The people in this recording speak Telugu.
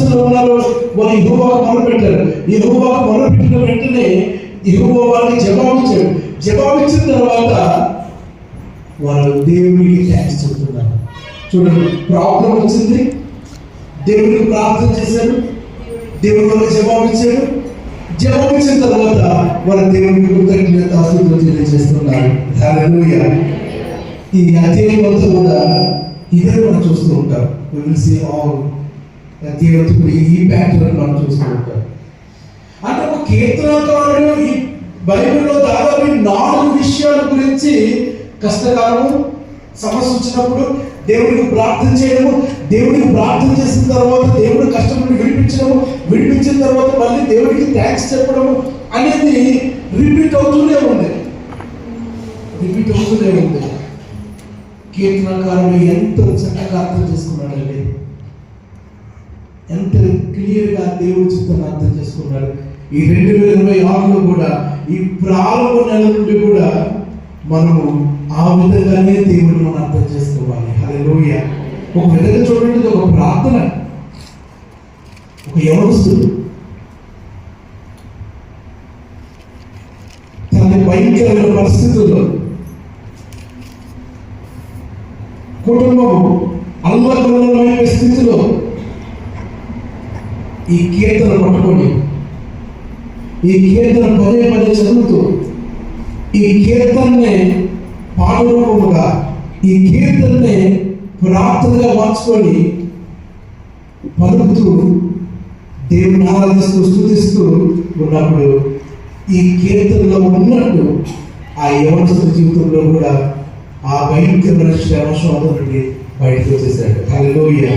సమస్యలు ఉన్నారు, వాళ్ళు యెహోవాకు మొరపెట్టారు. యెహోవాకు మొరపెట్టిన వెంటనే యెహోవా వాళ్ళకి జవాబిచ్చిన తర్వాత వాళ్ళు దేవునికి థ్యాంక్స్ చెప్తున్నారు. చూడండి, ప్రాబ్లం వచ్చింది, దేవుడికి ప్రార్థన చేశారు, దేవుడు వాళ్ళకి జవాబిచ్చిన తర్వాత వాళ్ళ దేవుడికి కృతజ్ఞతాస్తుతులు తెలియజేస్తున్నారు. హల్లెలూయా. ఈ అధ్యాయం అంతా కూడా ఇదే మనం చూస్తూ ఉంటాం. ఈ ప్యాటర్న్ మనం చూస్తూ ఉంటాం. అంటే ఒక కీర్తనకారుడు ఈ బైబిల్లో దాదాపు 4 విషయాల గురించి, కష్టకాలము, సమస్య వచ్చినప్పుడు దేవుడికి ప్రార్థన చేయడము, దేవుడికి ప్రార్థన చేసిన తర్వాత దేవుడు కష్టం నుండి విడిపించిన తర్వాత మళ్ళీ దేవుడికి థ్యాంక్స్ చెప్పడము అనేది రిపీట్ అవుతూనే ఉంది. కీర్తనకారుడు ఎంత చక్కగా అర్థం చేసుకున్నాడండి, ఎంత క్లియర్గా దేవుడి చిత్తాన్ని అర్థం చేసుకున్నాడు. ఈ 2026లో కూడా, ఈ ప్రారంభ నెల నుండి కూడా మనము ఆ విధంగానే దేవుడిని మనం అర్థం చేసుకోవాలి. హల్లెలూయా. ఒక విధంగా చూడండి, ఒక ప్రార్థన. ఒక యవనస్తుడు తన భయంకరమైన పరిస్థితుల్లో, కుటుంబం అల్లకల్లమైన స్థితిలో ఈ కీర్తన పట్టుకొని, ఈ కీర్తన పదే చదువుతూ, ఈ కీర్తననే పాఠరూపముగా, ఈ కీర్తననే ప్రార్థనగా మార్చుకొని పలుకుతూ దేవుని ఆరాధిస్తూ స్తుతిస్తూ ఉన్నప్పుడు ఈ కీర్తనలో ఉన్నట్టు ఆ యవనస్తుడి జీవితంలో కూడా ఆ భయంకరమైన శ్రమ శోధన నుండి బయటకు వచ్చేసాడు. హల్లెలూయా.